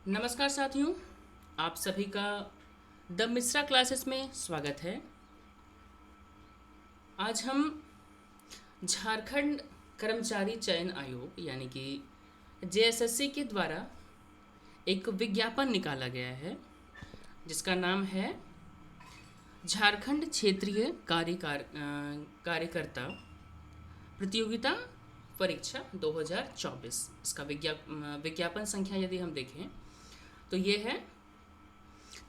नमस्कार साथियों, आप सभी का द मिश्रा क्लासेस में स्वागत है। आज हम झारखंड कर्मचारी चयन आयोग यानी कि जेएसएससी के द्वारा एक विज्ञापन निकाला गया है जिसका नाम है झारखंड क्षेत्रीय कार्यकर्ता प्रतियोगिता परीक्षा 2024। इसका विज्ञापन संख्या यदि हम देखें तो ये है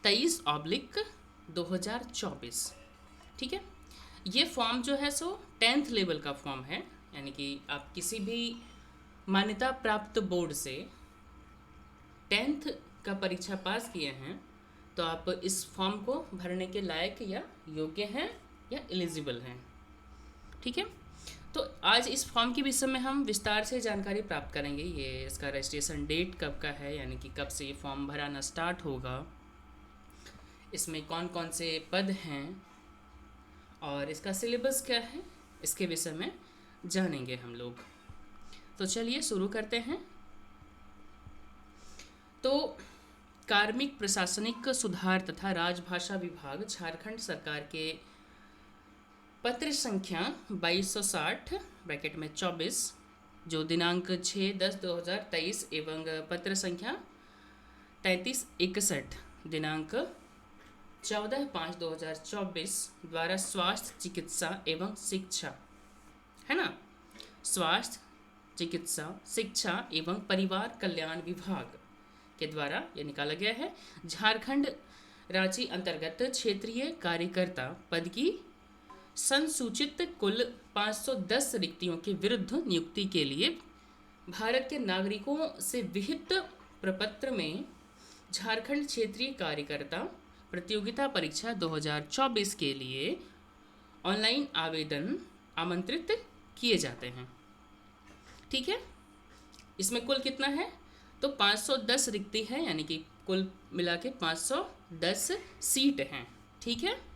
23/2024। ठीक है, ये फॉर्म जो है सो 10th लेवल का फॉर्म है, यानी कि आप किसी भी मान्यता प्राप्त बोर्ड से 10th का परीक्षा पास किए हैं तो आप इस फॉर्म को भरने के लायक या योग्य हैं या एलिजिबल हैं। ठीक है, तो आज इस फॉर्म के विषय में हम विस्तार से जानकारी प्राप्त करेंगे। ये इसका रजिस्ट्रेशन डेट कब का है, यानी कि कब से ये फॉर्म भराना स्टार्ट होगा, इसमें कौन कौन से पद हैं और इसका सिलेबस क्या है, इसके विषय में जानेंगे हम लोग। तो चलिए शुरू करते हैं। तो कार्मिक प्रशासनिक सुधार तथा राजभाषा विभाग झारखंड सरकार के पत्र संख्या 2260 ब्रैकेट में 24 जो दिनांक 6/10/2023 एवं पत्र संख्या 3361 दिनांक 14/5/2024 द्वारा स्वास्थ्य चिकित्सा एवं शिक्षा, है ना, स्वास्थ्य चिकित्सा शिक्षा एवं परिवार कल्याण विभाग के द्वारा ये निकाला गया है। झारखंड राज्य अंतर्गत क्षेत्रीय कार्यकर्ता पद की संसूचित कुल 510 रिक्तियों के विरुद्ध नियुक्ति के लिए भारत के नागरिकों से विहित प्रपत्र में झारखंड क्षेत्रीय कार्यकर्ता प्रतियोगिता परीक्षा 2024 के लिए ऑनलाइन आवेदन आमंत्रित किए जाते हैं। ठीक है, इसमें कुल कितना है तो 510 रिक्ति है, यानी कि कुल मिला के 510 सीट हैं। ठीक है,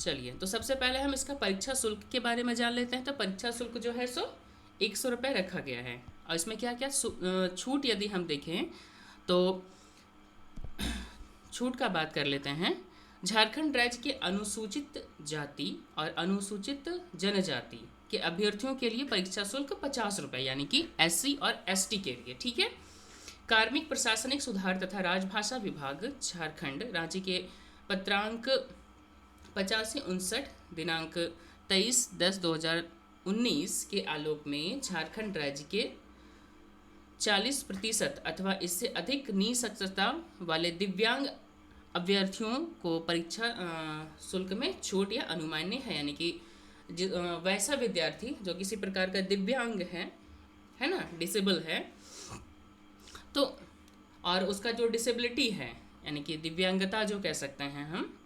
चलिए तो सबसे पहले हम इसका परीक्षा शुल्क के बारे में जान लेते हैं। तो परीक्षा शुल्क जो है सो 100 रुपये रखा गया है और इसमें क्या क्या छूट यदि हम देखें तो छूट का बात कर लेते हैं। झारखंड राज्य के अनुसूचित जाति और अनुसूचित जनजाति के अभ्यर्थियों के लिए परीक्षा शुल्क 50 रुपये, यानी कि एससी और एसटी के लिए। ठीक है, कार्मिक प्रशासनिक सुधार तथा राजभाषा विभाग झारखंड राज्य के पत्रांक 8559 दिनांक 23/10/2019 के आलोक में झारखंड राज्य के 40% अथवा इससे अधिक निःशक्तता वाले दिव्यांग अभ्यर्थियों को परीक्षा शुल्क में छूट या अनुमान्य है, यानी कि वैसा विद्यार्थी जो किसी प्रकार का दिव्यांग है ना, डिसेबल है, तो और उसका जो डिसेबिलिटी है यानी कि दिव्यांगता जो कह सकते हैं हम,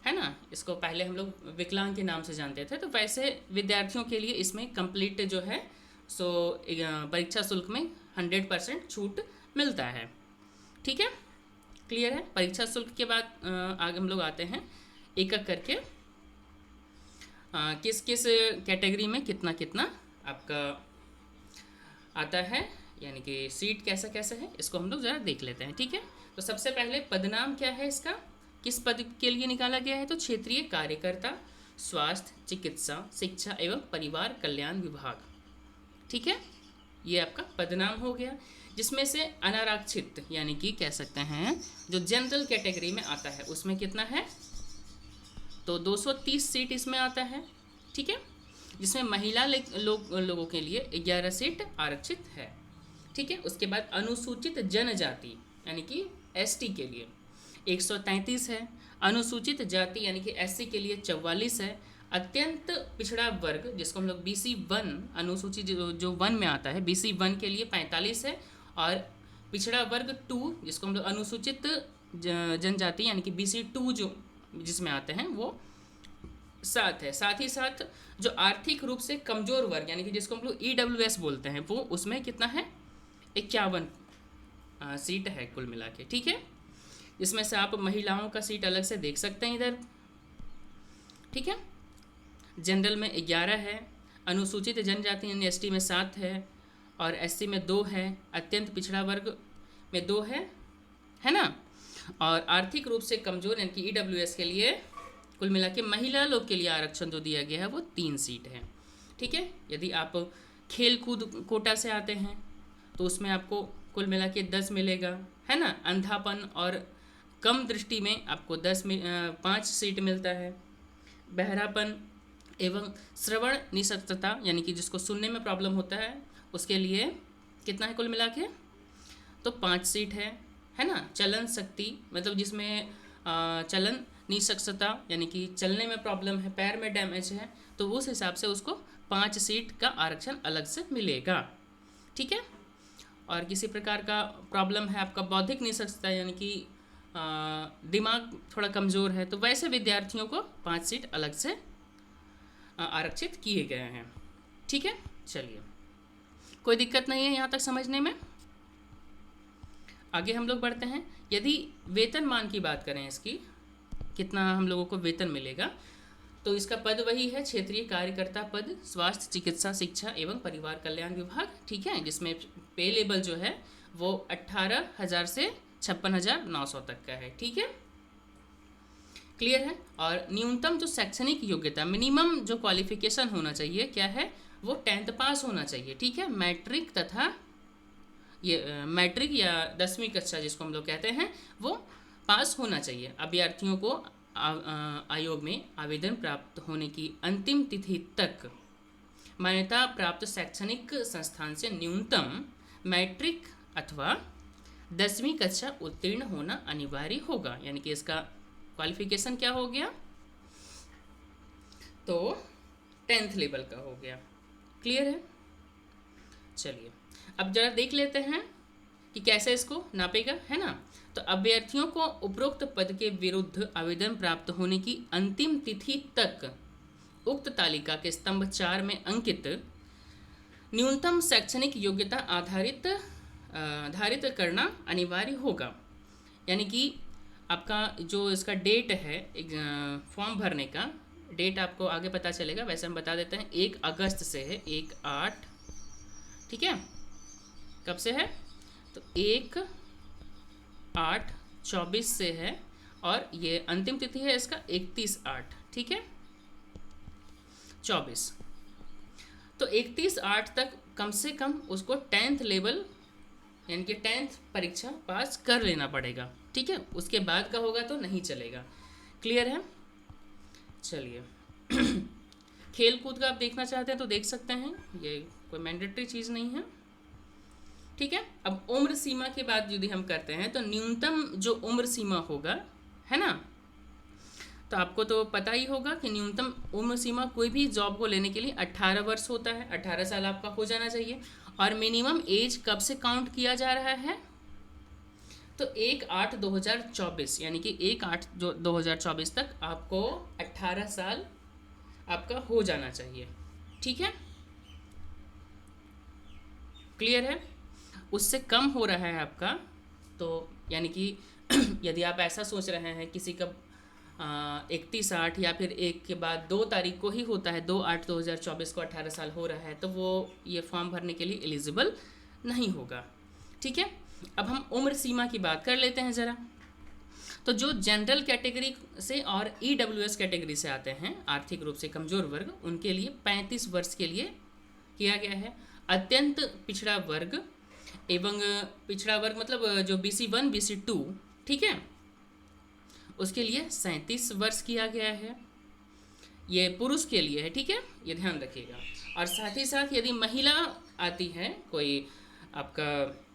है ना, इसको पहले हम लोग विकलांग के नाम से जानते थे, तो वैसे विद्यार्थियों के लिए इसमें कंप्लीट जो है सो परीक्षा शुल्क में 100% छूट मिलता है। ठीक है, क्लियर है। परीक्षा शुल्क के बाद आगे हम लोग आते हैं एक एक करके किस किस कैटेगरी में कितना कितना आपका आता है, यानी कि सीट कैसा कैसा है, इसको हम लोग ज़रा देख लेते हैं। ठीक है, तो सबसे पहले पदनाम क्या है इसका, किस पद के लिए निकाला गया है, तो क्षेत्रीय कार्यकर्ता स्वास्थ्य चिकित्सा शिक्षा एवं परिवार कल्याण विभाग। ठीक है, ये आपका पदनाम हो गया, जिसमें से अनारक्षित यानी कि कह सकते हैं जो जनरल कैटेगरी में आता है उसमें कितना है तो 230 सीट इसमें आता है। ठीक है, जिसमें महिला लोगों के लिए 11 सीट आरक्षित है। ठीक है, उसके बाद अनुसूचित जनजाति यानी कि एसटी के लिए 133 है, अनुसूचित जाति यानी कि एससी के लिए 44 है, अत्यंत पिछड़ा वर्ग जिसको हम लोग BC 1 अनुसूची जो 1 में आता है BC 1 के लिए 45 है, और पिछड़ा वर्ग 2 जिसको हम लोग अनुसूचित जनजाति यानी कि BC 2 जो जिसमें आते हैं वो 7 है। साथ ही साथ जो आर्थिक रूप से कमजोर वर्ग यानी कि जिसको हम लोग EWS बोलते हैं वो उसमें कितना है 51 सीट है कुल मिला के। ठीक है, इसमें से आप महिलाओं का सीट अलग से देख सकते हैं इधर। ठीक है, जनरल में 11 है, अनुसूचित जनजाति यानी एसटी में 7 है, और एससी में 2 है, अत्यंत पिछड़ा वर्ग में 2 है ना। और आर्थिक रूप से कमज़ोर यानी कि ईडब्ल्यूएस के लिए कुल मिला के महिला लोग के लिए आरक्षण जो दिया गया है वो 3 सीट है। ठीक है, यदि आप खेल कूद कोटा से आते हैं तो उसमें आपको कुल मिला के 10 मिलेगा, है ना। अंधापन और कम दृष्टि में आपको 5 सीट मिलता है। बहरापन एवं श्रवण निशक्तता यानी कि जिसको सुनने में प्रॉब्लम होता है उसके लिए कितना है कुल मिला के, तो 5 सीट है ना। चलन शक्ति मतलब जिसमें चलन निशक्तता यानी कि चलने में प्रॉब्लम है, पैर में डैमेज है, तो उस हिसाब से उसको 5 सीट का आरक्षण अलग से मिलेगा। ठीक है, और किसी प्रकार का प्रॉब्लम है आपका बौद्धिक निशक्तता यानी कि दिमाग थोड़ा कमज़ोर है, तो वैसे विद्यार्थियों को 5 सीट अलग से आरक्षित किए गए हैं। ठीक है, चलिए कोई दिक्कत नहीं है यहाँ तक समझने में। आगे हम लोग बढ़ते हैं। यदि वेतनमान की बात करें, इसकी कितना हम लोगों को वेतन मिलेगा, तो इसका पद वही है क्षेत्रीय कार्यकर्ता पद, स्वास्थ्य चिकित्सा शिक्षा एवं परिवार कल्याण विभाग। ठीक है, जिसमें पे लेवल जो है वो 18,000 से 56,900 तक का है। ठीक है, क्लियर है। और न्यूनतम जो शैक्षणिक योग्यता मिनिमम जो क्वालिफिकेशन होना चाहिए क्या है, वो 10th पास होना चाहिए। ठीक है, मैट्रिक तथा ये मैट्रिक या 10वीं कक्षा जिसको हम लोग कहते हैं वो पास होना चाहिए। अभ्यर्थियों को आयोग में आवेदन प्राप्त होने की अंतिम तिथि तक मान्यता प्राप्त शैक्षणिक संस्थान से न्यूनतम मैट्रिक अथवा 10वीं कक्षा उत्तीर्ण होना अनिवार्य होगा। यानी कि इसका क्वालिफिकेशन क्या हो गया, तो 10th लेवल का हो गया। क्लियर है। चलिए अब जरा देख लेते हैं कि कैसे इसको नापेगा, है ना। तो अभ्यर्थियों को उपरोक्त पद के विरुद्ध आवेदन प्राप्त होने की अंतिम तिथि तक उक्त तालिका के स्तंभ 4 में अंकित न्यूनतम शैक्षणिक योग्यता आधारित करना अनिवार्य होगा। यानी कि आपका जो इसका डेट है फॉर्म भरने का डेट आपको आगे पता चलेगा, वैसे हम बता देते हैं 1 अगस्त से है, 1/8। ठीक है, कब से है, तो 1/8/24 से है, और ये अंतिम तिथि है इसका 31/8। ठीक है, 24। तो 31/8 तक कम से कम उसको 10th लेवल यानी कि 10th परीक्षा पास कर लेना पड़ेगा। ठीक है, उसके बाद का होगा तो नहीं चलेगा। क्लियर है। चलिए खेल कूद का आप देखना चाहते हैं तो देख सकते हैं, ये कोई मैंडेटरी चीज़ नहीं है। ठीक है, अब उम्र सीमा की बात यदि हम करते हैं तो न्यूनतम जो उम्र सीमा होगा, है ना, तो आपको तो पता ही होगा कि न्यूनतम उम्र सीमा कोई भी जॉब को लेने के लिए 18 वर्ष होता है, 18 साल आपका हो जाना चाहिए। और मिनिमम एज कब से काउंट किया जा रहा है, तो 1/8/2024 यानी कि 1/8/2024 तक आपको 18 साल आपका हो जाना चाहिए। ठीक है, क्लियर है। उससे कम हो रहा है आपका, तो यानी कि यदि आप ऐसा सोच रहे हैं किसी का 31/8 या फिर 1 के बाद 2 तारीख को ही होता है, 2/8/2024 को 18 साल हो रहा है, तो वो ये फॉर्म भरने के लिए एलिजिबल नहीं होगा। ठीक है, अब हम उम्र सीमा की बात कर लेते हैं ज़रा। तो जो जनरल कैटेगरी से और ईडब्ल्यूएस कैटेगरी से आते हैं, आर्थिक रूप से कमज़ोर वर्ग, उनके लिए 35 वर्ष के लिए किया गया है। अत्यंत पिछड़ा वर्ग एवं पिछड़ा वर्ग मतलब जो BC1 BC2, ठीक है, उसके लिए 37 वर्ष किया गया है। ये पुरुष के लिए है। ठीक है, ये ध्यान रखिएगा। और साथ ही साथ यदि महिला आती है कोई आपका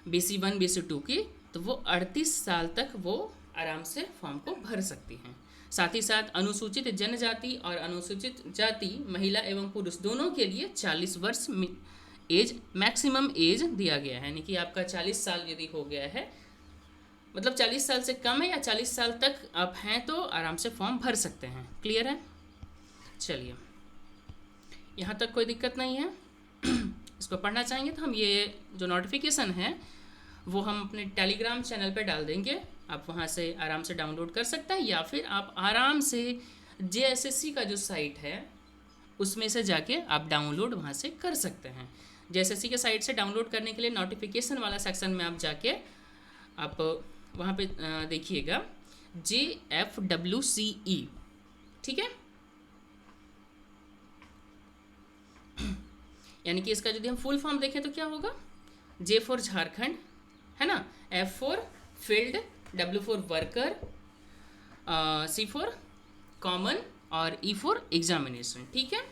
BC1 BC2 की, तो वो 38 साल तक वो आराम से फॉर्म को भर सकती हैं। साथ ही साथ अनुसूचित जनजाति और अनुसूचित जाति महिला एवं पुरुष दोनों के लिए 40 वर्ष एज मैक्सिमम एज दिया गया है। यानी कि आपका 40 साल यदि हो गया है, मतलब 40 साल से कम है या 40 साल तक आप हैं, तो आराम से फॉर्म भर सकते हैं। क्लियर है। चलिए यहाँ तक कोई दिक्कत नहीं है। इसको पढ़ना चाहेंगे तो हम ये जो नोटिफिकेशन है वो हम अपने टेलीग्राम चैनल पे डाल देंगे, आप वहाँ से आराम से डाउनलोड कर सकते हैं, या फिर आप आराम से JSSC का जो साइट है उसमें से जाके आप डाउनलोड वहाँ से कर सकते हैं। जेएसएससी के साइट से डाउनलोड करने के लिए नोटिफिकेशन वाला सेक्शन में आप जाके आप वहाँ पे देखिएगा JFWCE, ठीक है। यानी कि इसका यदि हम फुल फॉर्म देखें तो क्या होगा, J फॉर झारखंड, है ना, F for field, W for worker, C for common और E फॉर एग्जामिनेशन, ठीक है।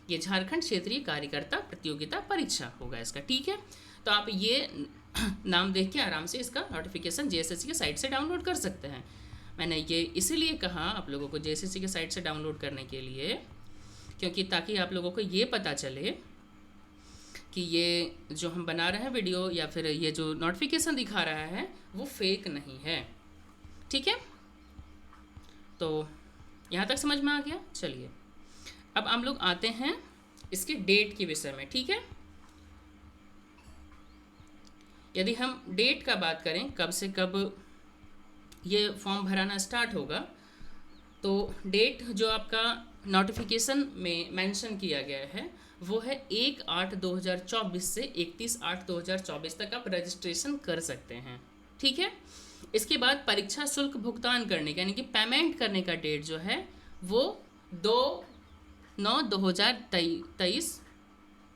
ये झारखंड क्षेत्रीय कार्यकर्ता प्रतियोगिता परीक्षा होगा इसका, ठीक है। तो आप ये नाम देख के आराम से इसका नोटिफिकेशन जेएसएससी के साइट से डाउनलोड कर सकते हैं। मैंने ये इसीलिए कहा आप लोगों को जेएसएससी के साइट से डाउनलोड करने के लिए, क्योंकि ताकि आप लोगों को ये पता चले कि ये जो हम बना रहे हैं वीडियो या फिर ये जो नोटिफिकेशन दिखा रहा है वो फेक नहीं है, ठीक है। तो यहाँ तक समझ में आ गया। चलिए अब हम लोग आते हैं इसके डेट के विषय में, ठीक है। यदि हम डेट का बात करें कब से कब ये फॉर्म भराना स्टार्ट होगा, तो डेट जो आपका नोटिफिकेशन में मेंशन किया गया है वो है 1/8/2024 से 31/8/2024 तक आप रजिस्ट्रेशन कर सकते हैं, ठीक है। इसके बाद परीक्षा शुल्क भुगतान करने का यानी कि पेमेंट करने का डेट जो है वो 2/9/2023,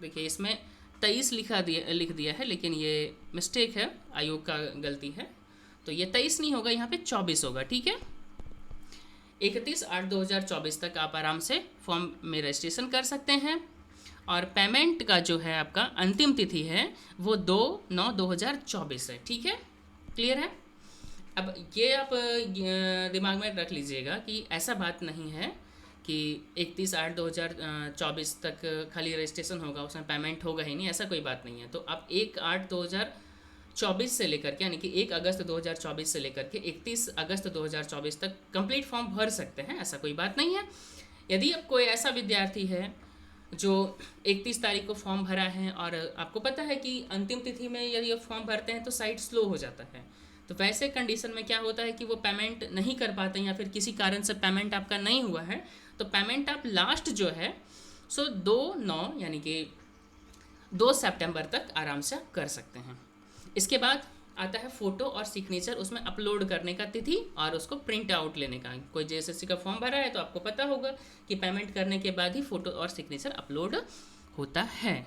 देखिए इसमें 23 लिख दिया है लेकिन ये मिस्टेक है, आयोग का गलती है, तो ये 23 नहीं होगा, यहाँ पे 24 होगा, ठीक है। 31/8/2024 तक आप आराम से फॉर्म में रजिस्ट्रेशन कर सकते हैं और पेमेंट का जो है आपका अंतिम तिथि है वो 2/9/2024 है, ठीक है। क्लियर है। अब ये आप दिमाग में रख लीजिएगा कि ऐसा बात नहीं है कि 31/8/2024 तक खाली रजिस्ट्रेशन होगा, उसमें पेमेंट होगा ही नहीं, ऐसा कोई बात नहीं है। तो आप 1/8/2024 से लेकर के यानी कि 1 अगस्त 2024 से लेकर के 31 अगस्त 2024 तक कंप्लीट फॉर्म भर सकते हैं, ऐसा कोई बात नहीं है। यदि अब कोई ऐसा विद्यार्थी है जो 31 तारीख को फॉर्म भरा है और आपको पता है कि अंतिम तिथि में यदि आप फॉर्म भरते हैं तो साइट स्लो हो जाता है, तो वैसे कंडीशन में क्या होता है कि वो पेमेंट नहीं कर पाते हैं या फिर किसी कारण से पेमेंट आपका नहीं हुआ है, तो पेमेंट आप लास्ट जो है सो 2/9 यानी कि 2 सितंबर तक आराम से आप कर सकते हैं। इसके बाद आता है फ़ोटो और सिग्नेचर उसमें अपलोड करने का तिथि और उसको प्रिंट आउट लेने का। कोई जेएसएससी का फॉर्म भरा है तो आपको पता होगा कि पेमेंट करने के बाद ही फ़ोटो और सिग्नेचर अपलोड होता है,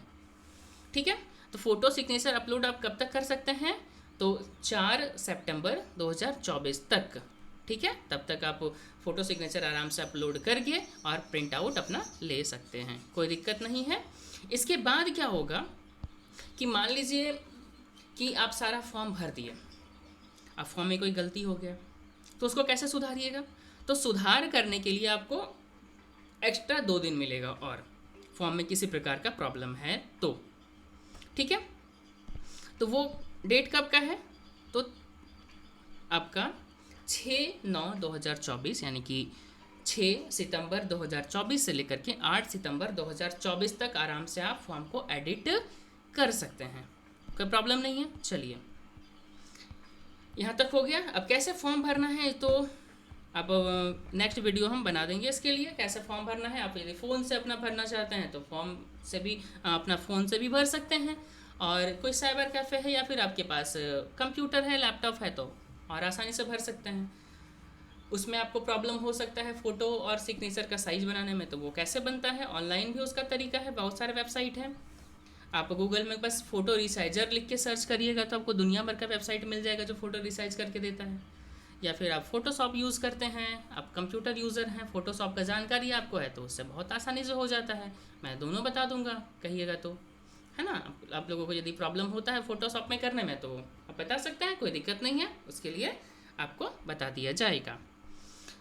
ठीक है। तो फ़ोटो सिग्नेचर अपलोड आप कब तक कर सकते हैं, तो 4 सितंबर 2024 तक, ठीक है। तब तक आप फ़ोटो सिग्नेचर आराम से अपलोड करके और प्रिंट आउट अपना ले सकते हैं, कोई दिक्कत नहीं है। इसके बाद क्या होगा कि मान लीजिए कि आप सारा फॉर्म भर दिए, अब फॉर्म में कोई गलती हो गया तो उसको कैसे सुधारिएगा, तो सुधार करने के लिए आपको एक्स्ट्रा 2 दिन मिलेगा और फॉर्म में किसी प्रकार का प्रॉब्लम है तो, ठीक है। तो वो डेट कब का है, तो आपका 6/9/2024 यानी कि 6 सितंबर 2024 से लेकर के 8 सितंबर 2024 तक आराम से आप फॉर्म को एडिट कर सकते हैं, कोई प्रॉब्लम नहीं है। चलिए यहाँ तक हो गया। अब कैसे फॉर्म भरना है तो अब नेक्स्ट वीडियो हम बना देंगे इसके लिए, कैसे फॉर्म भरना है। आप यदि फ़ोन से अपना भरना चाहते हैं तो फॉर्म से भी अपना फ़ोन से भी भर सकते हैं, और कोई साइबर कैफ़े है या फिर आपके पास कंप्यूटर है, लैपटॉप है तो और आसानी से भर सकते हैं। उसमें आपको प्रॉब्लम हो सकता है फ़ोटो और सिग्नेचर का साइज़ बनाने में, तो वो कैसे बनता है, ऑनलाइन भी उसका तरीका है, बहुत सारे वेबसाइट हैं। आप गूगल में बस फ़ोटो रिसाइजर लिख के सर्च करिएगा तो आपको दुनिया भर का वेबसाइट मिल जाएगा जो फ़ोटो रिसाइज करके देता है। या फिर आप फ़ोटोशॉप यूज़ करते हैं, आप कंप्यूटर यूज़र हैं, फ़ोटोशॉप का जानकारी आपको है तो उससे बहुत आसानी से हो जाता है। मैं दोनों बता दूंगा कहिएगा तो, है ना। आप लोगों को यदि प्रॉब्लम होता है फ़ोटोशॉप में करने में तो आप बता सकते हैं, कोई दिक्कत नहीं है, उसके लिए आपको बता दिया जाएगा।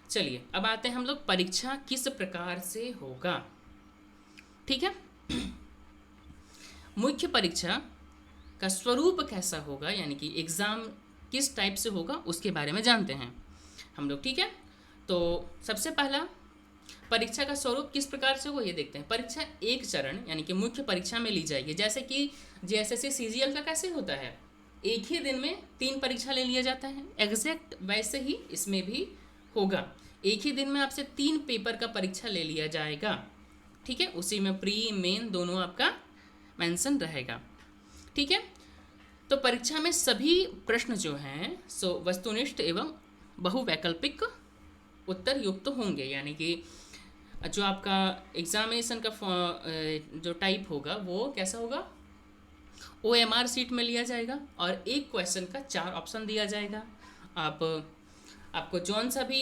चलिए अब आते हैं हम लोग परीक्षा किस प्रकार से होगा, ठीक है। मुख्य परीक्षा का स्वरूप कैसा होगा यानी कि एग्ज़ाम किस टाइप से होगा उसके बारे में जानते हैं हम लोग, ठीक है। तो सबसे पहला परीक्षा का स्वरूप किस प्रकार से होगा ये देखते हैं। परीक्षा एक चरण यानी कि मुख्य परीक्षा में ली जाएगी, जैसे कि जेएसएससी सीजीएल का कैसे होता है, एक ही दिन में 3 परीक्षा ले लिया जाता है, एग्जैक्ट वैसे ही इसमें भी होगा। एक ही दिन में आपसे 3 पेपर का परीक्षा ले लिया जाएगा, ठीक है। उसी में प्री मेन दोनों आपका मेंशन रहेगा। ठीक है, तो परीक्षा में सभी प्रश्न जो हैं सो वस्तुनिष्ठ एवं बहुवैकल्पिक उत्तर युक्त होंगे, यानी कि जो आपका एग्जामिनेशन का जो टाइप होगा वो कैसा होगा, OMR सीट में लिया जाएगा और एक क्वेश्चन का 4 ऑप्शन दिया जाएगा। आप आपको जौन सा भी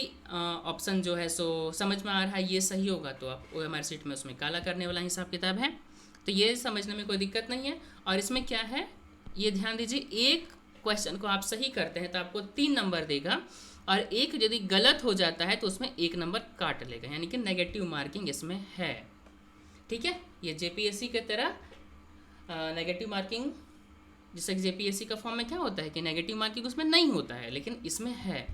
ऑप्शन जो है सो समझ में आ रहा है ये सही होगा तो आप OMR सीट में उसमें काला करने वाला हिसाब किताब है, तो ये समझने में कोई दिक्कत नहीं है। और इसमें क्या है ये ध्यान दीजिए, एक क्वेश्चन को आप सही करते हैं तो आपको 3 नंबर देगा और एक यदि गलत हो जाता है तो उसमें 1 नंबर काट लेगा, यानी कि नेगेटिव मार्किंग इसमें है। ठीक है, ये JPSC के तरह नेगेटिव मार्किंग, जैसे JPSC का फॉर्म में क्या होता है कि नेगेटिव मार्किंग उसमें नहीं होता है, लेकिन इसमें है।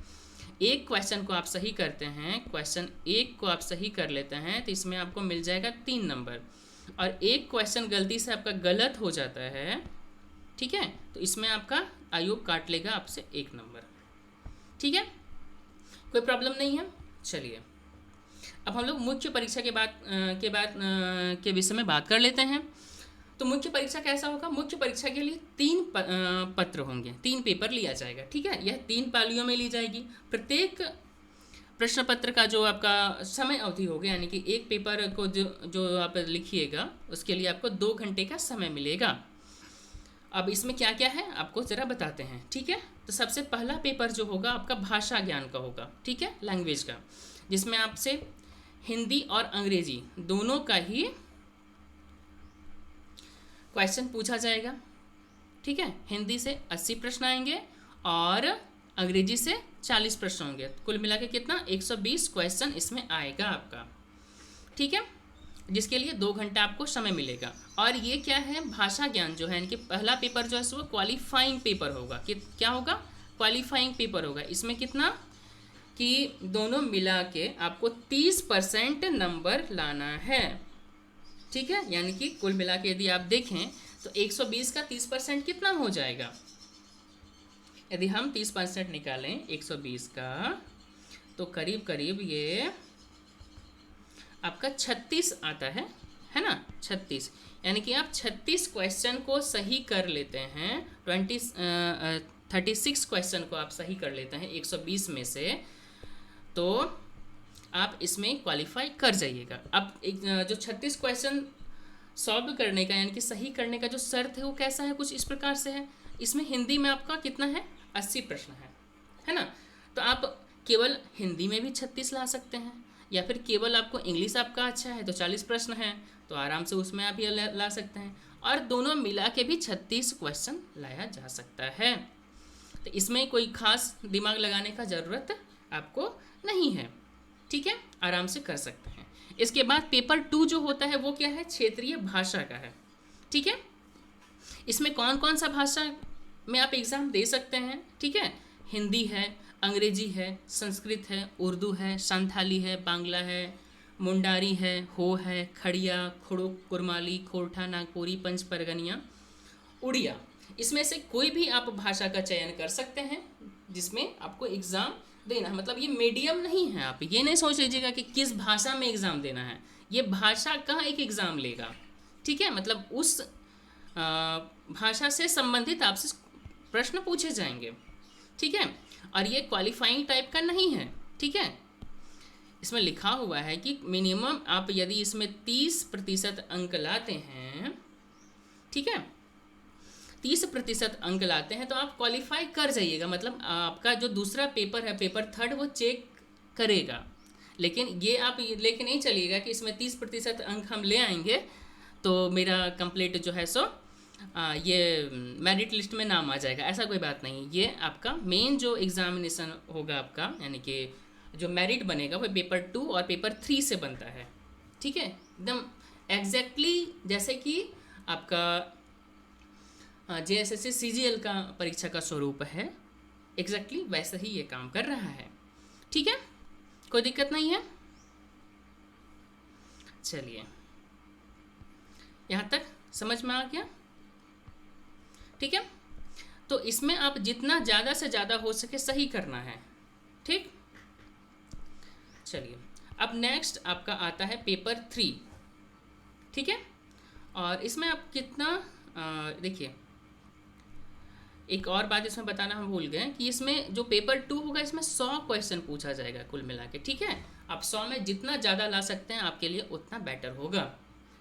एक क्वेश्चन को आप सही करते हैं, क्वेश्चन 1 को आप सही कर लेते हैं तो इसमें आपको मिल जाएगा 3 नंबर, और एक क्वेश्चन गलती से आपका गलत हो जाता है, ठीक है, तो इसमें आपका आयोग काट लेगा आपसे 1 नंबर। ठीक है, कोई प्रॉब्लम नहीं है। चलिए अब हम लोग मुख्य परीक्षा के विषय में बात कर लेते हैं। तो मुख्य परीक्षा कैसा होगा, मुख्य परीक्षा के लिए 3 पत्र होंगे, 3 पेपर लिया जाएगा। ठीक है, यह 3 पालियों में ली जाएगी। प्रत्येक प्रश्न पत्र का जो आपका समय अवधि होगा, यानी कि एक पेपर को जो आप लिखिएगा उसके लिए आपको 2 घंटे का समय मिलेगा। अब इसमें क्या क्या है आपको ज़रा बताते हैं। ठीक है, तो सबसे पहला पेपर जो होगा आपका भाषा ज्ञान का होगा, ठीक है, लैंग्वेज का, जिसमें आपसे हिंदी और अंग्रेजी दोनों का ही क्वेश्चन पूछा जाएगा। ठीक है, हिंदी से 80 प्रश्न आएंगे और अंग्रेजी से 40 प्रश्न होंगे, कुल मिला के कितना 120 क्वेश्चन इसमें आएगा आपका। ठीक है, जिसके लिए 2 घंटा आपको समय मिलेगा। और ये क्या है, भाषा ज्ञान जो है, यानी कि पहला पेपर जो है वो क्वालिफाइंग पेपर होगा। क्या होगा, क्वालिफाइंग पेपर होगा। इसमें कितना कि दोनों मिला के आपको 30% नंबर लाना है। ठीक है, यानी कि कुल मिला के यदि आप देखें तो 120 का 30% कितना हो जाएगा, यदि हम 30% निकालें 120 का तो करीब करीब ये आपका 36 आता है ना, 36, यानी कि आप 36 क्वेश्चन को सही कर लेते हैं, 36 क्वेश्चन को आप सही कर लेते हैं 120 में से, तो आप इसमें क्वालिफाई कर जाइएगा। अब एक जो 36 क्वेश्चन सॉल्व करने का यानी कि सही करने का जो शर्त है वो कैसा है, कुछ इस प्रकार से है। इसमें हिंदी में आपका कितना है, 80 प्रश्न है ना, तो आप केवल हिंदी में भी 36 ला सकते हैं, या फिर केवल आपको इंग्लिश आपका अच्छा है तो 40 प्रश्न हैं तो आराम से उसमें आप ये ला सकते हैं, और दोनों मिला के भी 36 क्वेश्चन लाया जा सकता है। तो इसमें कोई खास दिमाग लगाने का ज़रूरत आपको नहीं है। ठीक है, आराम से कर सकते हैं। इसके बाद पेपर 2 जो होता है वो क्या है, क्षेत्रीय भाषा का है। ठीक है, इसमें कौन कौन सा भाषा में आप एग्ज़ाम दे सकते हैं। ठीक है, हिंदी है, अंग्रेजी है, संस्कृत है, उर्दू है, संथाली है, बांग्ला है, मुंडारी है, हो है, खड़िया, खुड़ुक, कुरमाली, खोरठा, नागपुरी, पंच परगनिया, उड़िया। इसमें से कोई भी आप भाषा का चयन कर सकते हैं जिसमें आपको एग्ज़ाम देना है। मतलब ये मीडियम नहीं है, आप ये नहीं सोच लीजिएगा कि किस भाषा में एग्ज़ाम देना है, ये भाषा का एक एग्ज़ाम लेगा। ठीक है, मतलब उस भाषा से संबंधित आपसे प्रश्न पूछे जाएंगे। ठीक है, और ये क्वालिफाइंग टाइप का नहीं है। ठीक है, इसमें लिखा हुआ है कि मिनिमम आप यदि इसमें 30% अंक लाते हैं, ठीक है, 30% अंक लाते हैं तो आप क्वालिफाई कर जाइएगा। मतलब आपका जो दूसरा पेपर है, पेपर 3 वो चेक करेगा, लेकिन ये आप लेके नहीं चलिएगा कि इसमें 30% अंक हम ले आएंगे तो मेरा कंप्लीट जो है सो ये मेरिट लिस्ट में नाम आ जाएगा, ऐसा कोई बात नहीं। ये आपका मेन जो एग्ज़ामिनेशन होगा आपका, यानी कि जो मेरिट बनेगा वो पेपर 2 और पेपर 3 से बनता है। ठीक है, एकदम एग्जैक्टली जैसे कि आपका JSSC CGL का परीक्षा का स्वरूप है, एग्जैक्टली वैसे ही ये काम कर रहा है। ठीक है, कोई दिक्कत नहीं है। चलिए, यहाँ तक समझ में आ गया। ठीक है, तो इसमें आप जितना ज़्यादा से ज़्यादा हो सके सही करना है। ठीक, चलिए अब नेक्स्ट आपका आता है पेपर 3। ठीक है, और इसमें आप कितना देखिए, एक और बात इसमें बताना हम भूल गए कि इसमें जो पेपर 2 होगा इसमें 100 क्वेश्चन पूछा जाएगा कुल मिला के, ठीक है। आप 100 में जितना ज़्यादा ला सकते हैं आपके लिए उतना बेटर होगा,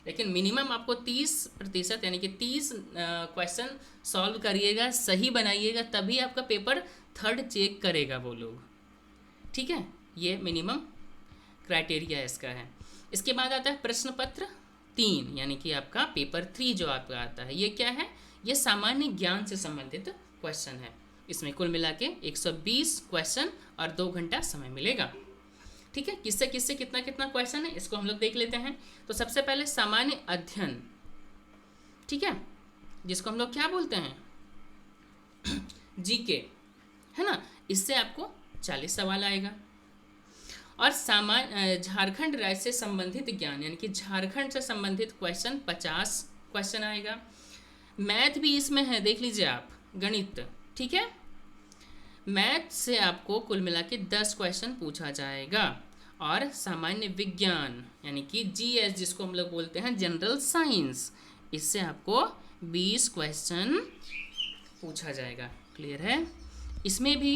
लेकिन मिनिमम आपको 30% यानी कि 30 क्वेश्चन सॉल्व करिएगा, सही बनाइएगा, तभी आपका पेपर 3rd चेक करेगा वो लोग, ठीक है। ये मिनिमम क्राइटेरिया इसका है। इसके बाद आता है प्रश्न पत्र 3 यानी कि आपका पेपर 3 जो आपका आता है, ये क्या है, ये सामान्य ज्ञान से संबंधित क्वेश्चन है। इसमें कुल मिला के 120 क्वेश्चन और 2 घंटा समय मिलेगा, ठीक है। किससे किससे कितना कितना क्वेश्चन है इसको हम लोग देख लेते हैं। तो सबसे पहले सामान्य अध्ययन, ठीक है, जिसको हम लोग क्या बोलते हैं जीके, है ना। इससे आपको 40 सवाल आएगा। और सामान्य झारखंड राज्य से संबंधित ज्ञान यानी कि झारखंड से संबंधित क्वेश्चन 50 क्वेश्चन आएगा। मैथ भी इसमें है, देख लीजिए आप, गणित, ठीक है। मैथ से आपको कुल मिला के 10 क्वेश्चन पूछा जाएगा। और सामान्य विज्ञान यानी कि जीएस जिसको हम लोग बोलते हैं जनरल साइंस, इससे आपको 20 क्वेश्चन पूछा जाएगा। क्लियर है। इसमें भी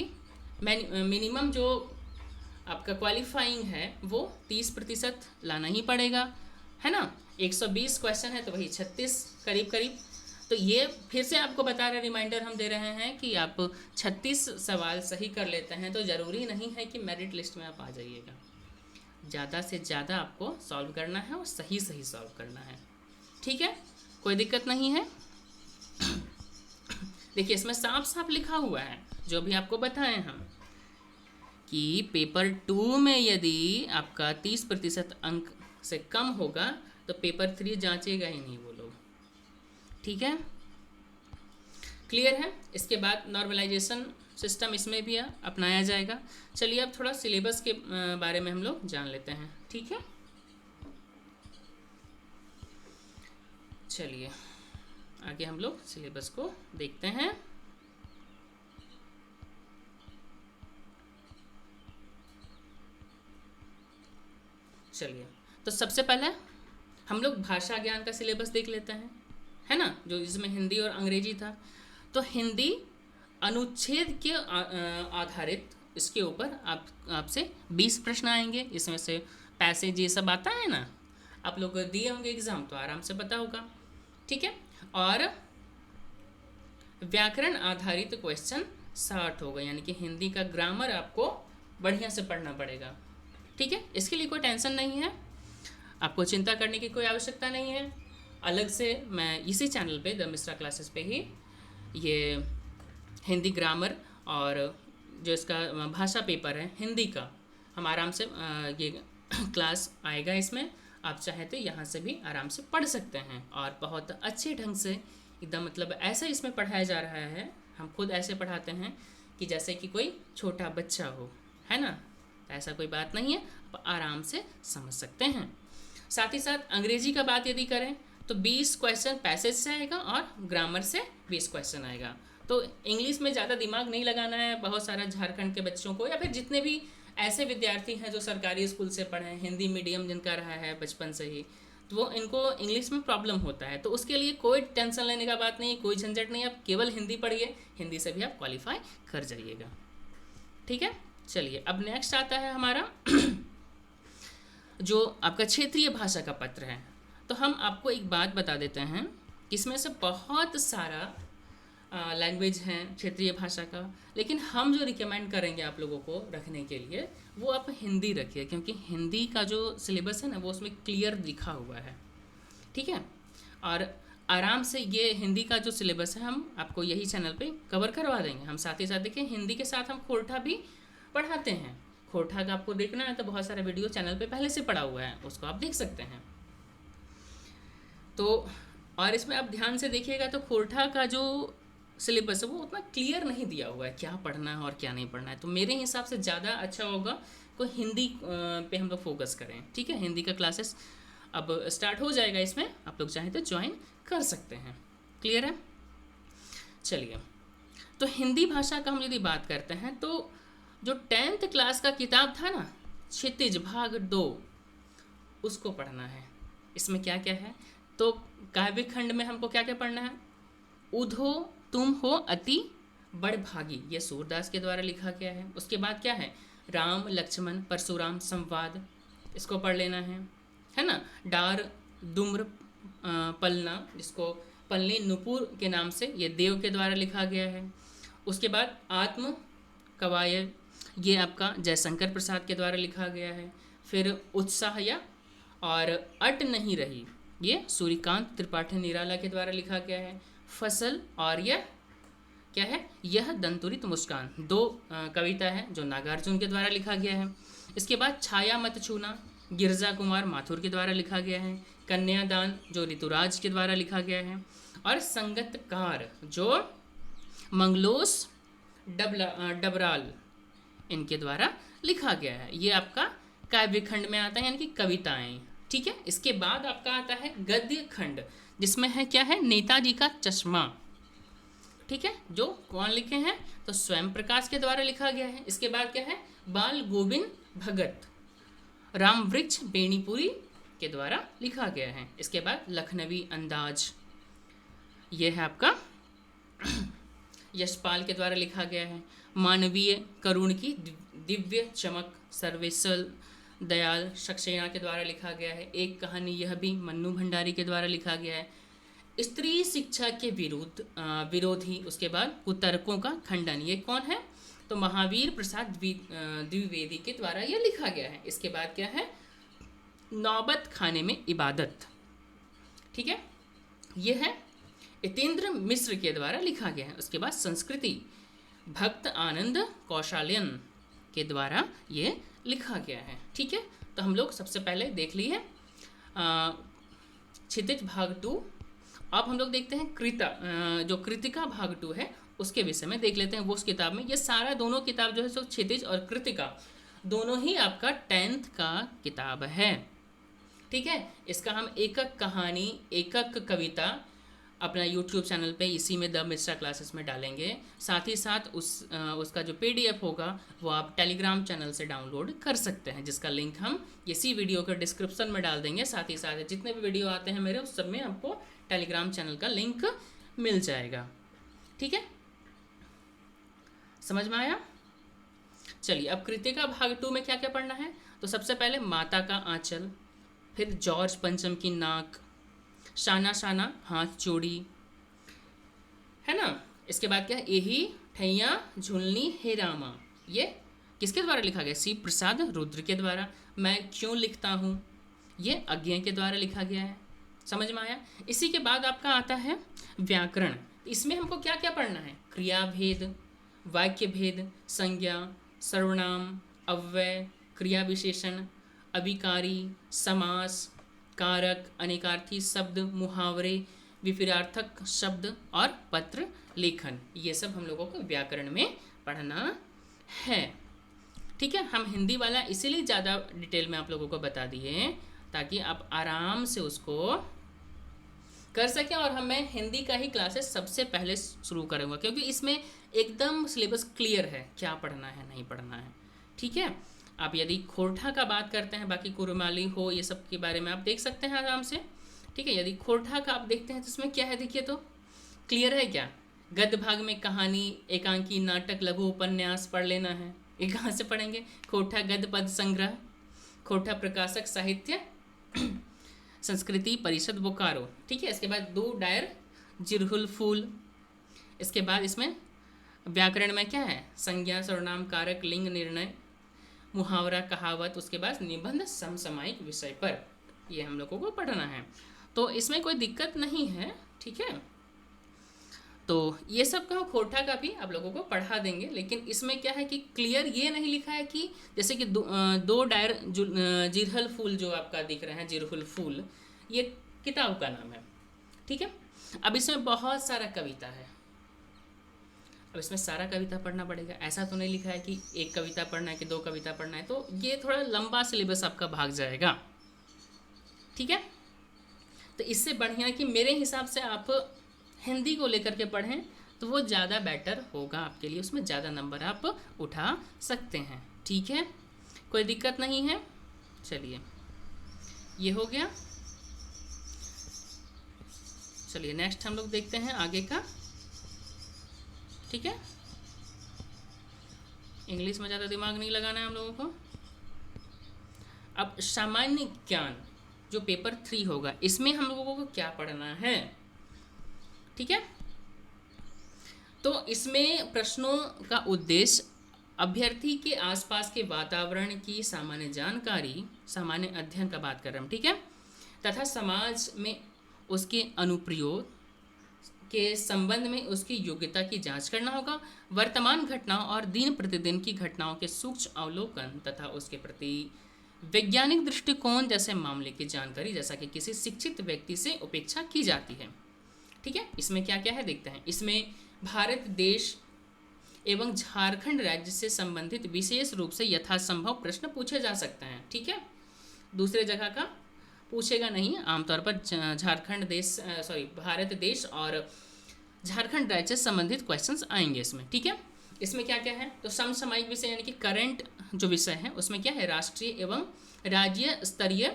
मिनिमम जो आपका क्वालिफाइंग है वो 30% लाना ही पड़ेगा, है ना। 120 क्वेश्चन है तो वही 36 करीब करीब। तो ये फिर से आपको बता रहे, रिमाइंडर हम दे रहे हैं कि आप 36 सवाल सही कर लेते हैं तो ज़रूरी नहीं है कि मेरिट लिस्ट में आप आ जाइएगा। ज़्यादा से ज़्यादा आपको सॉल्व करना है और सही सही सॉल्व करना है, ठीक है, कोई दिक्कत नहीं है। देखिए इसमें साफ साफ लिखा हुआ है जो भी आपको बताएं हम कि पेपर 2 में यदि आपका 30% अंक से कम होगा तो पेपर 3 जांचेगा ही नहीं वो लोग, ठीक है। क्लियर है। इसके बाद नॉर्मलाइजेशन सिस्टम इसमें भी अपनाया जाएगा। चलिए अब थोड़ा सिलेबस के बारे में हम लोग जान लेते हैं, ठीक है। चलिए आगे हम लोग सिलेबस को देखते हैं। चलिए तो सबसे पहले हम लोग भाषा ज्ञान का सिलेबस देख लेते हैं, है ना, जो जिसमें हिंदी और अंग्रेजी था। तो हिंदी अनुच्छेद के आधारित इसके ऊपर आपसे 20 प्रश्न आएंगे। इसमें से पैसेज ये सब आता है ना, आप लोग दिए होंगे एग्जाम तो आराम से पता होगा, ठीक है। और व्याकरण आधारित क्वेश्चन 60 होगा, यानी कि हिंदी का ग्रामर आपको बढ़िया से पढ़ना पड़ेगा, ठीक है। इसके लिए कोई टेंशन नहीं है, आपको चिंता करने की कोई आवश्यकता नहीं है। अलग से मैं इसी चैनल पे द मिश्रा क्लासेस पे ही ये हिंदी ग्रामर और जो इसका भाषा पेपर है हिंदी का, हम आराम से ये क्लास आएगा। इसमें आप चाहे तो यहाँ से भी आराम से पढ़ सकते हैं और बहुत अच्छे ढंग से एकदम, मतलब ऐसा इसमें पढ़ाया जा रहा है, हम खुद ऐसे पढ़ाते हैं कि जैसे कि कोई छोटा बच्चा हो, है ना। ऐसा कोई बात नहीं है, आप आराम से समझ सकते हैं। साथ ही साथ अंग्रेजी का बात यदि करें तो 20 क्वेश्चन पैसेज से आएगा और ग्रामर से 20 क्वेश्चन आएगा। तो इंग्लिश में ज़्यादा दिमाग नहीं लगाना है। बहुत सारा झारखंड के बच्चों को या फिर जितने भी ऐसे विद्यार्थी हैं जो सरकारी स्कूल से पढ़े हैं, हिंदी मीडियम जिनका रहा है बचपन से ही, तो वो इनको इंग्लिश में प्रॉब्लम होता है। तो उसके लिए कोई टेंशन लेने का बात नहीं, कोई झंझट नहीं, आप केवल हिंदी पढ़िए, हिंदी से भी आप क्वालिफाई कर जाइएगा, ठीक है। चलिए अब नेक्स्ट आता है हमारा जो आपका क्षेत्रीय भाषा का पत्र है। तो हम आपको एक बात बता देते हैं कि इसमें से बहुत सारा लैंग्वेज हैं क्षेत्रीय भाषा का, लेकिन हम जो रिकमेंड करेंगे आप लोगों को रखने के लिए वो आप हिंदी रखिए, क्योंकि हिंदी का जो सिलेबस है ना वो उसमें क्लियर लिखा हुआ है, ठीक है। और आराम से ये हिंदी का जो सिलेबस है हम आपको यही चैनल पे कवर करवा देंगे। हम साथ ही साथ देखिए हिंदी के साथ हम खोरठा भी पढ़ाते हैं। खोरठा का आपको देखना है तो बहुत सारा वीडियो चैनल पे पहले से पड़ा हुआ है, उसको आप देख सकते हैं। तो और इसमें आप ध्यान से देखिएगा तो खोरठा का जो सिलेबस है वो उतना क्लियर नहीं दिया हुआ है, क्या पढ़ना है और क्या नहीं पढ़ना है। तो मेरे हिसाब से ज़्यादा अच्छा होगा कोई हिंदी पे हम लोग फोकस करें, ठीक है। हिंदी का क्लासेस अब स्टार्ट हो जाएगा, इसमें आप लोग चाहें तो ज्वाइन कर सकते हैं। क्लियर है। चलिए तो हिंदी भाषा का हम यदि बात करते हैं तो जो 10th क्लास का किताब था ना, क्षितिज भाग 2, उसको पढ़ना है। इसमें क्या क्या है तो काव्य खंड में हमको क्या क्या पढ़ना है? उधो तुम हो अति बड़भागी, ये सूरदास के द्वारा लिखा गया है। उसके बाद क्या है? राम लक्ष्मण परशुराम संवाद, इसको पढ़ लेना है ना। डार दुम्र पलना, जिसको पलनी नुपुर के नाम से ये देव के द्वारा लिखा गया है। उसके बाद आत्म कवायद, ये आपका जयशंकर प्रसाद के द्वारा लिखा गया है। फिर उत्साह या और अट नहीं रही, ये सूर्यकांत त्रिपाठी निराला के द्वारा लिखा गया है। फसल और यह क्या है? यह दंतुरित मुस्कान, दो कविता है जो नागार्जुन के द्वारा लिखा गया है। इसके बाद छाया मत छूना, गिरजा कुमार माथुर के द्वारा लिखा गया है। कन्यादान जो ऋतुराज के द्वारा लिखा गया है। और संगतकार जो मंगलोस डबराल इनके द्वारा लिखा गया है। ये आपका काव्य खंड में आता है, यानी कि कविताएं। ठीक है। इसके बाद आपका आता है गद्य खंड, जिसमें है क्या है? नेताजी का चश्मा। ठीक है, जो कौन लिखे हैं? तो स्वयं प्रकाश के द्वारा लिखा गया है। इसके बाद क्या है? बाल गोविंद भगत राम वृक्ष बेनीपुरी के द्वारा लिखा गया है। इसके बाद लखनवी अंदाज, ये है आपका यशपाल के द्वारा लिखा गया है। मानवीय करुण की दिव्य चमक सर्वेश्वर दयाल सक्सेना के द्वारा लिखा गया है। एक कहानी यह भी मन्नू भंडारी के द्वारा लिखा गया है। स्त्री शिक्षा के विरोधी, उसके बाद कुतर्कों का खंडन, ये कौन है? तो महावीर प्रसाद द्विवेदी के द्वारा यह लिखा गया है। इसके बाद क्या है? नौबत खाने में इबादत। ठीक है, यह है यतीन्द्र मिश्र के द्वारा लिखा गया है। उसके बाद संस्कृति भक्त आनंद कौशालियन के द्वारा ये लिखा गया है। ठीक है, तो हम लोग सबसे पहले देख लिए क्षितिज भाग 2। अब हम लोग देखते हैं जो कृतिका भाग 2 है उसके विषय में देख लेते हैं। वो उस किताब में ये सारा दोनों किताब जो है सो क्षितिज और कृतिका दोनों ही आपका 10th का किताब है। ठीक है, इसका हम एक एक कहानी एक एक कविता अपना YouTube चैनल पे इसी में द मिश्रा क्लासेस में डालेंगे। साथ ही साथ उसका जो PDF होगा वो आप टेलीग्राम चैनल से डाउनलोड कर सकते हैं, जिसका लिंक हम इसी वीडियो के डिस्क्रिप्शन में डाल देंगे। साथ ही साथ जितने भी वीडियो आते हैं मेरे उस सब में आपको टेलीग्राम चैनल का लिंक मिल जाएगा। ठीक है, समझ में आया? चलिए, अब कृतिका भाग 2 में क्या क्या पढ़ना है? तो सबसे पहले माता का आंचल, फिर जॉर्ज पंचम की नाक, शाना शाना हाथ जोड़ी, है ना। इसके बाद क्या है? यही ठैया झुलनी हे रामा, ये किसके द्वारा लिखा गया? सी प्रसाद रुद्र के द्वारा। मैं क्यों लिखता हूँ, ये अज्ञे के द्वारा लिखा गया है। समझ में आया? इसी के बाद आपका आता है व्याकरण। इसमें हमको क्या क्या पढ़ना है? क्रिया भेद, वाक्य भेद, संज्ञा, सर्वनाम, अव्यय, क्रिया विशेषण, अभिकारी, समास, कारक, अनेकार्थी शब्द, मुहावरे, विपरीतार्थक शब्द और पत्र लेखन, ये सब हम लोगों को व्याकरण में पढ़ना है। ठीक है, हम हिंदी वाला इसीलिए ज़्यादा डिटेल में आप लोगों को बता दिए ताकि आप आराम से उसको कर सकें। और मैं हिंदी का ही क्लासेस सबसे पहले शुरू करूँगा, क्योंकि इसमें एकदम सिलेबस क्लियर है क्या पढ़ना है नहीं पढ़ना है। ठीक है, आप यदि खोरठा का बात करते हैं, बाकी कुरमाली हो ये सब के बारे में आप देख सकते हैं आराम से। ठीक है, यदि खोरठा का आप देखते हैं तो इसमें क्या है देखिए, तो क्लियर है क्या? गद्य भाग में कहानी, एकांकी, नाटक, लघु उपन्यास पढ़ लेना है। ये कहाँ से पढ़ेंगे? खोरठा गद्य पद संग्रह, खोरठा प्रकाशक साहित्य संस्कृति परिषद बोकारो। ठीक है, इसके बाद 2 डायर जिरहुल फूल। इसके बाद इसमें व्याकरण में क्या है? संज्ञा, सर्वनाम, कारक, लिंग, निर्णय, मुहावरा, कहावत। उसके बाद निबंध समसामयिक विषय पर, ये हम लोगों को पढ़ना है। तो इसमें कोई दिक्कत नहीं है। ठीक है, तो ये सब का खोरठा का भी आप लोगों को पढ़ा देंगे। लेकिन इसमें क्या है कि क्लियर ये नहीं लिखा है कि जैसे कि 2 डायर जिरहुल फूल जो आपका दिख रहे हैं, जिरहुल फूल, ये किताब का नाम है। ठीक है, अब इसमें बहुत सारा कविता है, अब इसमें सारा कविता पढ़ना पड़ेगा। ऐसा तो नहीं लिखा है कि 1 कविता पढ़ना है कि 2 कविता पढ़ना है, तो ये थोड़ा लंबा सिलेबस आपका भाग जाएगा। ठीक है, तो इससे बढ़िया कि मेरे हिसाब से आप हिंदी को लेकर के पढ़ें तो वो ज़्यादा बेटर होगा आपके लिए, उसमें ज़्यादा नंबर आप उठा सकते हैं। ठीक है, कोई दिक्कत नहीं है। चलिए, ये हो गया। चलिए नेक्स्ट हम लोग देखते हैं आगे का। ठीक है, इंग्लिश में ज़्यादा दिमाग नहीं लगाना है हम लोगों को। अब सामान्य ज्ञान जो पेपर 3 होगा, इसमें हम लोगों को क्या पढ़ना है? ठीक है, तो इसमें प्रश्नों का उद्देश्य अभ्यर्थी के आसपास के वातावरण की सामान्य जानकारी, सामान्य अध्ययन का बात कर रहे हम, ठीक है, तथा समाज में उसके अनुप्रयोग के संबंध में उसकी योग्यता की जांच करना होगा। वर्तमान घटनाओं और दिन प्रतिदिन की घटनाओं के सूक्ष्म अवलोकन तथा उसके प्रति वैज्ञानिक दृष्टिकोण जैसे मामले की जानकारी, जैसा कि किसी शिक्षित व्यक्ति से अपेक्षा की जाती है। ठीक है, इसमें क्या क्या है देखते हैं। इसमें भारत देश एवं झारखंड राज्य से संबंधित विशेष रूप से यथासंभव प्रश्न पूछे जा सकते हैं। ठीक है, दूसरे जगह का पूछेगा नहीं, आमतौर पर झारखंड देश भारत देश और झारखंड राज्य से संबंधित क्वेश्चंस आएंगे इसमें। ठीक है, इसमें क्या क्या है, तो समसामयिक विषय यानी कि करंट जो विषय है उसमें क्या है, राष्ट्रीय एवं राज्य स्तरीय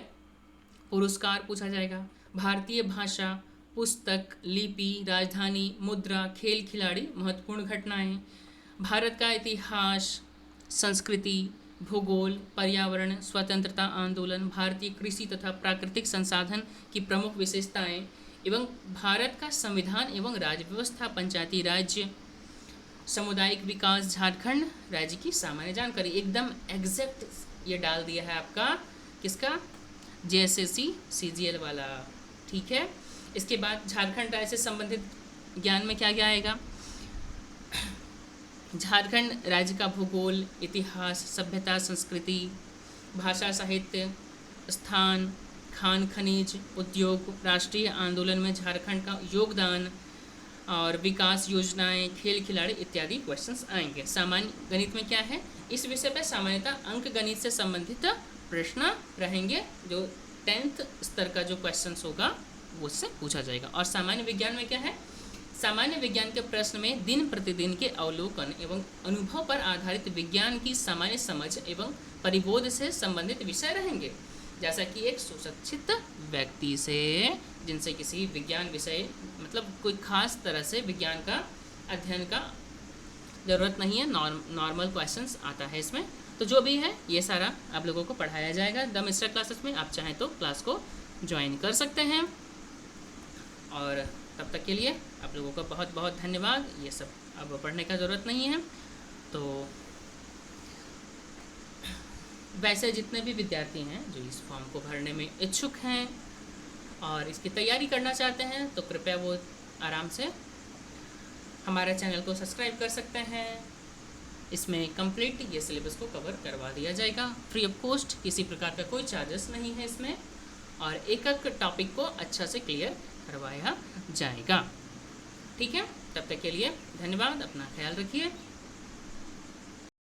पुरस्कार पूछा जाएगा। भारतीय भाषा, पुस्तक, लिपि, राजधानी, मुद्रा, खेल खिलाड़ी, महत्वपूर्ण घटनाएं, भारत का इतिहास, संस्कृति, भूगोल, पर्यावरण, स्वतंत्रता आंदोलन, भारतीय कृषि तथा प्राकृतिक संसाधन की प्रमुख विशेषताएं एवं भारत का संविधान एवं राज्य व्यवस्था, पंचायती राज्य, सामुदायिक विकास, झारखंड राज्य की सामान्य जानकारी। एकदम एग्जैक्ट ये डाल दिया है आपका किसका, JSSC CGL वाला। ठीक है, इसके बाद झारखंड राज्य से संबंधित ज्ञान में क्या क्या आएगा, झारखंड राज्य का भूगोल, इतिहास, सभ्यता, संस्कृति, भाषा, साहित्य, स्थान, खान खनिज, उद्योग, राष्ट्रीय आंदोलन में झारखंड का योगदान और विकास योजनाएं, खेल खिलाड़ी इत्यादि क्वेश्चंस आएंगे। सामान्य गणित में क्या है, इस विषय पर सामान्यतः अंक गणित से संबंधित प्रश्न रहेंगे, जो 10th स्तर का जो क्वेश्चंस होगा वो उससे पूछा जाएगा। और सामान्य विज्ञान में क्या है, सामान्य विज्ञान के प्रश्न में दिन प्रतिदिन के अवलोकन एवं अनुभव पर आधारित विज्ञान की सामान्य समझ एवं परिबोध से संबंधित विषय रहेंगे, जैसा कि एक सुशिक्षित व्यक्ति से, जिनसे किसी विज्ञान विषय मतलब कोई खास तरह से विज्ञान का अध्ययन का ज़रूरत नहीं है, नॉर्मल क्वेश्चंस आता है इसमें। तो जो भी है ये सारा आप लोगों को पढ़ाया जाएगा द मिस्टर क्लासेस में। आप चाहें तो क्लास को ज्वाइन कर सकते हैं। और तब तक के लिए आप लोगों का बहुत बहुत धन्यवाद। ये सब अब पढ़ने का ज़रूरत नहीं है। तो वैसे जितने भी विद्यार्थी हैं जो इस फॉर्म को भरने में इच्छुक हैं और इसकी तैयारी करना चाहते हैं, तो कृपया वो आराम से हमारे चैनल को सब्सक्राइब कर सकते हैं। इसमें कंप्लीट ये सिलेबस को कवर करवा दिया जाएगा फ्री ऑफ कॉस्ट, किसी प्रकार का कोई चार्जेस नहीं है इसमें, और एक एक टॉपिक को अच्छा से क्लियर करवाया जाएगा। ठीक है, तब तक के लिए धन्यवाद, अपना ख्याल रखिए।